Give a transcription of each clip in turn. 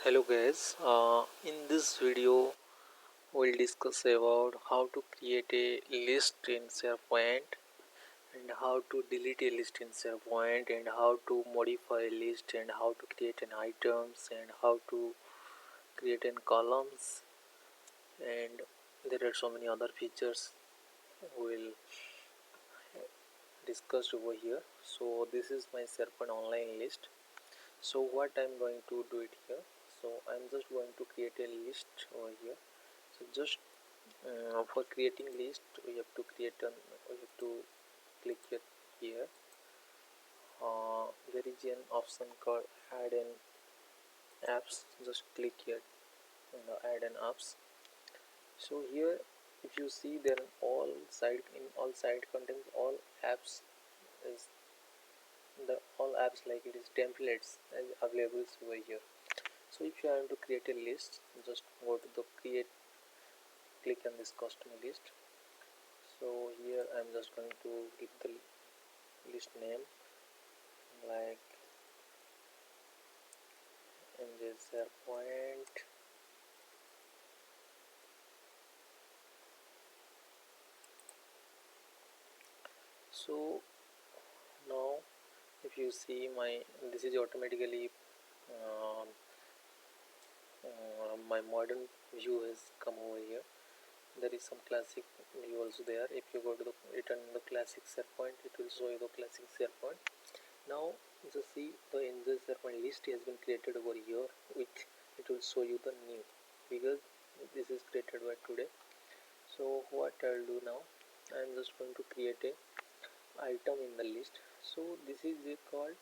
Hello guys, in this video we'll discuss about how to create a list in SharePoint and how to delete a list in SharePoint and how to modify a list and how to create an items and how to create an columns, and there are so many other features we'll discuss over here. So this is my SharePoint online list. So what I'm going to do it here, so I'm just going to create a list over here. So just for creating list we have to click here. There is an option called add an apps. Just click here and add an apps. So here if you see, there all site contains all apps is all apps like it is templates is available over here. So if you want to create a list, just go to the click on this custom list. So here I'm just going to give the list name like in this SharePoint. So now if you see this is automatically my modern view has come over here. There is some classic view also there. If you go to the return the classic SharePoint, it will show you the classic SharePoint. Now just see the in the SharePoint list has been created over here, which it will show you the new, because this is created by today. So what I'll do now, I'm just going to create a item in the list. So this is called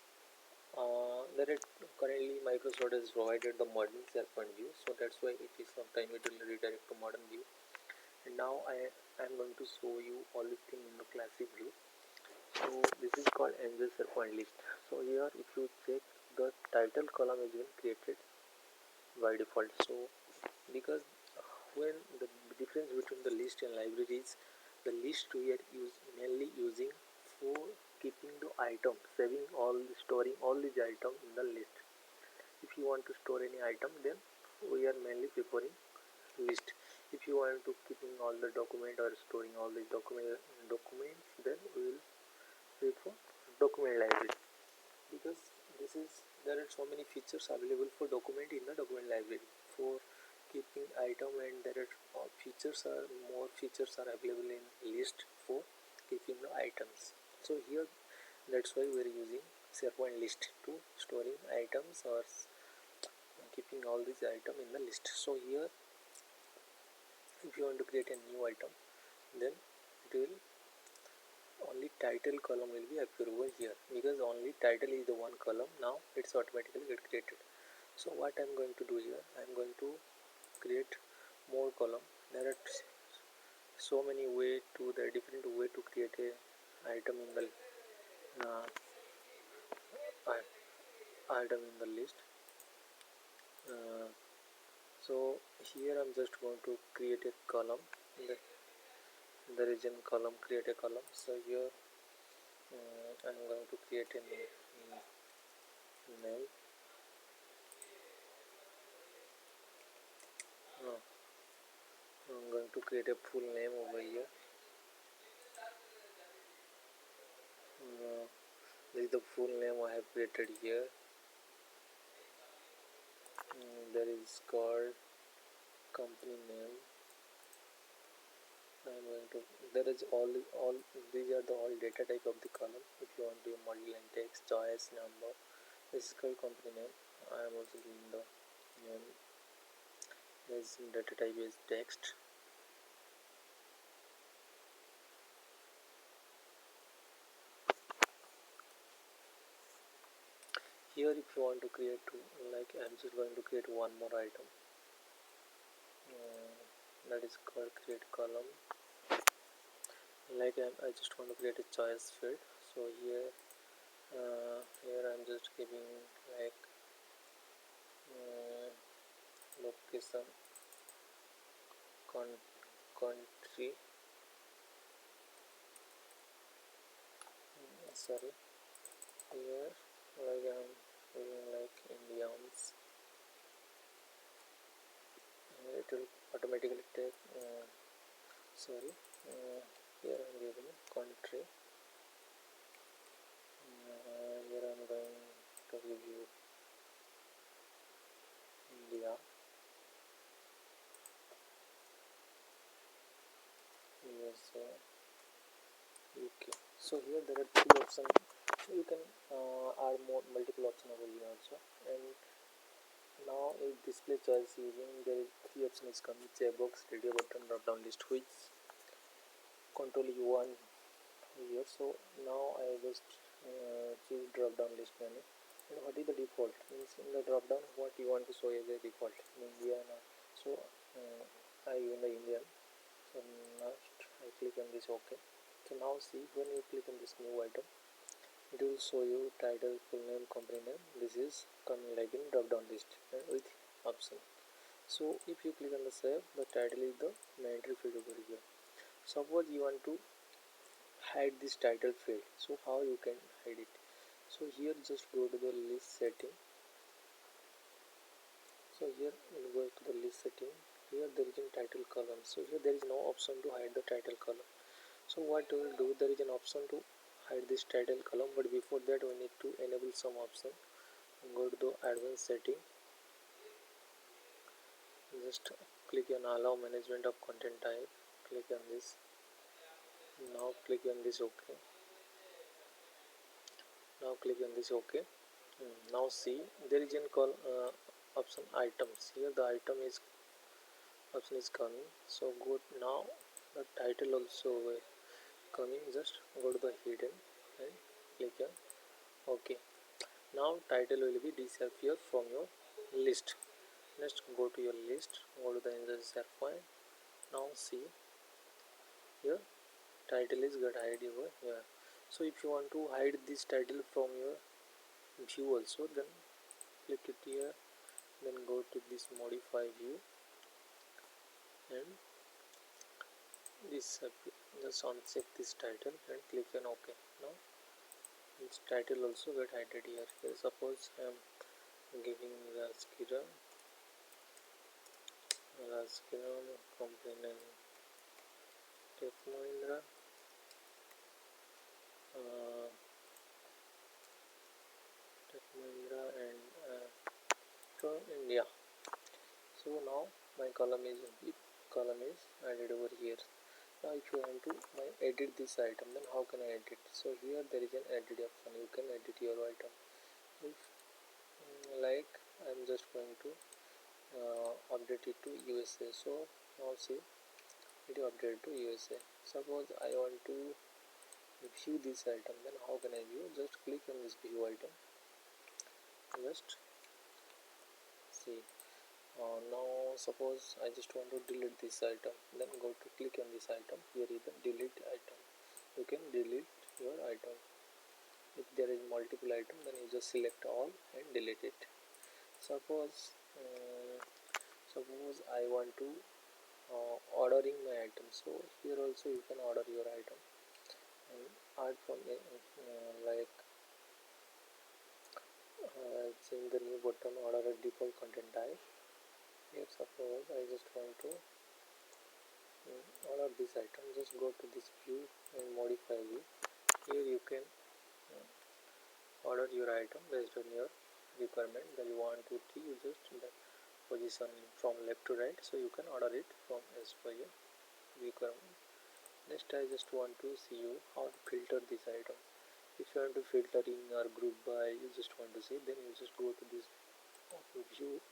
there is currently Microsoft has provided the modern SharePoint view, so that's why it is sometime it will redirect to modern view. And now I'm going to show you all this thing in the classic view. So this is called Angel SharePoint list. So here if you check, the title column has been created by default. So because when the difference between the list and libraries, the list we are mainly using for keeping the item, storing all these items in the list. If you want to store any item, then we are mainly preferring list. If you want to keeping all the document or storing all the documents, then we will prefer document library, because there are so many features available for document in the document library for keeping item, and there are more features are available in list for keeping the items. So here that's why we are using SharePoint list to storing items or keeping all these item in the list. So here if you want to create a new item, then it will only title column will be appear over here, because only title is the one column. Now it's automatically get created. So what I'm going to do here, I'm going to create more column. There are so many different way to create a item in the uh, item in the list. So here I'm just going to create a column in the region column, create a column. So here I'm going to create a name. I'm going to create a full name over here. This is the full name I have created here. There is called company name. I'm going to there is all these are the all data type of the column. If you want to do model and text, choice, number, this is called company name. I am also giving the name. This data type is text. Here if you want to create like I'm just going to create one more item, that is called create column. Like I just want to create a choice field. So here I'm just giving like location, country, sorry, here like I'm giving like Indians, it will automatically take sorry here I'm giving country, here I'm going to give you India, USA, UK. So here there are three options, so you can add more multiple option over here also. And now in display choice using there is three options coming: checkbox, radio button, drop down list, which control you want here. So now I just choose drop down list menu. And what is the default means in the drop down what you want to show as a default in India now. So I in the Indian. So next I click on this OK. So now see when you click on this new item, it will show you title, full name, company name. This is coming like in drop down list and with option. So if you click on the save, the title is the mandatory field over here. Suppose you want to hide this title field, so how you can hide it? So here just go to the list setting. So here we'll go to the list setting. Here there is a title column. So here there is no option to hide the title column. So what we will do, there is an option to hide this title column, but before that we need to enable some option. Go to the advanced setting, just click on allow management of content type, click on this. Now click on this OK. Now click on this OK. Now see there is an call option items. Here the item is option is coming. So go now the title also coming. Just go to the hidden and click on OK. Now title will be disappear from your list. Next go to your list, go to the SharePoint. Now see here title is get hide over here. So if you want to hide this title from your view also, then click it here, then go to this modify view and this just uncheck this title and click on OK. Now this title also get hidden here. Here suppose I am giving Rajkiran company Tech Mahindra, and from India. So now my column is added over here. Now if you want to edit this item, then how can I edit? So here there is an edit option. You can edit your item. If like I'm just going to update it to USA. So now see it is updated to USA. Suppose I want to view this item, then how can I view? Just click on this view item. Just see. Now suppose I just want to delete this item, then go to click on this item. Here is the delete item. You can delete your item. If there is multiple item, then you just select all and delete it. Suppose I want to ordering my item. So here also you can order your item and add from like change the new button, order a default content type. Here suppose I just want to order this item, just go to this view and modify view. Here you can order your item based on your requirement that you want to you just position from left to right, so you can order it from as per your requirement. Next I just want to see you how to filter this item. If you want to filter in or group by, you just want to see, then you just go to this view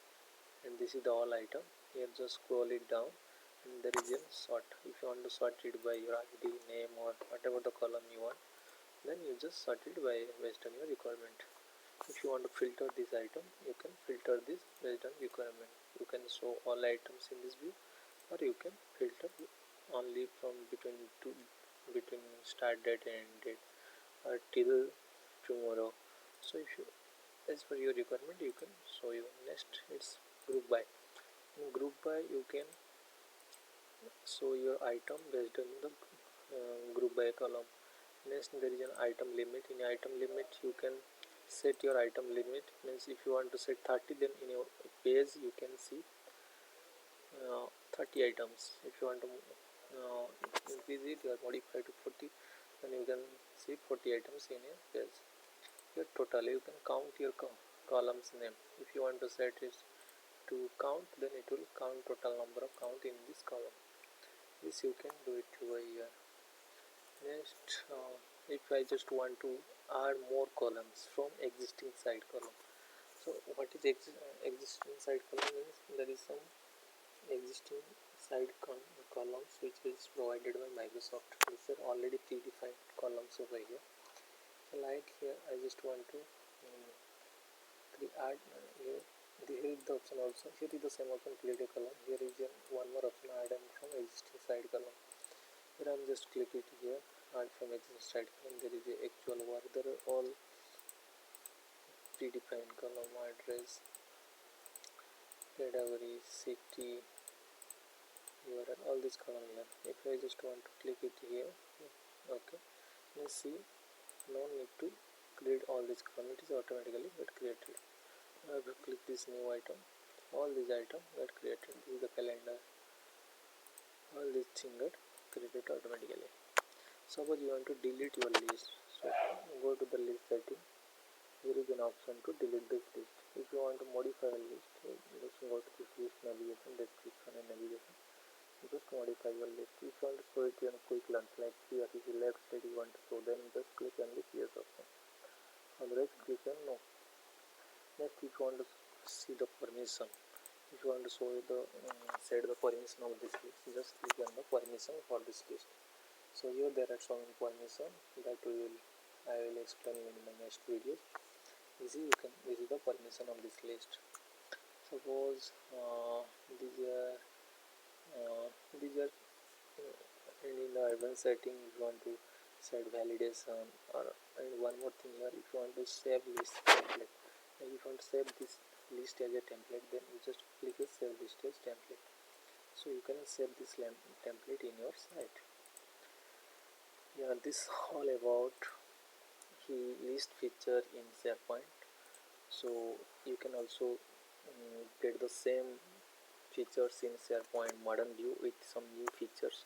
and this is the all item. Here just scroll it down and there is a sort. If you want to sort it by your ID, name or whatever the column you want, then you just sort it by based on your requirement. If you want to filter this item, you can filter this based on requirement. You can show all items in this view, or you can filter only from between start date and end date or till tomorrow. So if you as per your requirement you can show you. Next it's group by. In group by you can show your item based on the group by column. Next there is an item limit. In item limit you can set your item limit, means if you want to set 30, then in your page you can see 30 items. If you want to increase it or modify to 40, then you can see 40 items in a page. Here total, you can count your columns name. If you want to set it to count, then it will count total number of count in this column. This you can do it over here. Next, if I just want to add more columns from existing side column. So what is existing side column means there is some existing side columns which is provided by Microsoft. These are already predefined columns over here. So like here I just want to add here. Here is the option also. Here is the same option, create a column. Here is one more option, add from existing side column. Here I am just click it here, add from existing side column. There is a actual work. There are all predefined column, address, category, city, URL, all this column here. If I just want to click it here, okay, let's see, no need to create all this column, it is automatically get created. I will click this new item, all these items get created. This is the calendar, all these things get created automatically. Suppose you want to delete your list, so go to the list setting. Here is an option to delete this list. If you want to modify a list, just go to this list, navigation, description and navigation. Just modify your list. If you want to show it in a quick launch, like here is the left side you want to show, then just click on this yes option. Otherwise click on no. Next, if you want to see the permission, if you want to show the set the permission of this list, just click on the permission for this list. So here there are some permission that I will explain in my next video. This is the permission of this list. Suppose these are and in the advanced setting if you want to set validation, and one more thing here, if you want to save list template, and if you want to save this list as a template, then you just click a save list as template. So you can save this template in your site. Yeah, this all about list feature in SharePoint. So you can also get the same features in SharePoint Modern View with some new features.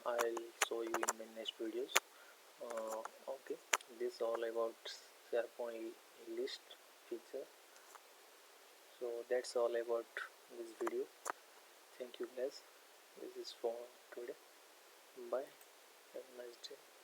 I'll show you in my next videos. Okay, this all about SharePoint list feature. So that's all about this video. Thank you guys. This is for today. Bye. Have a nice day.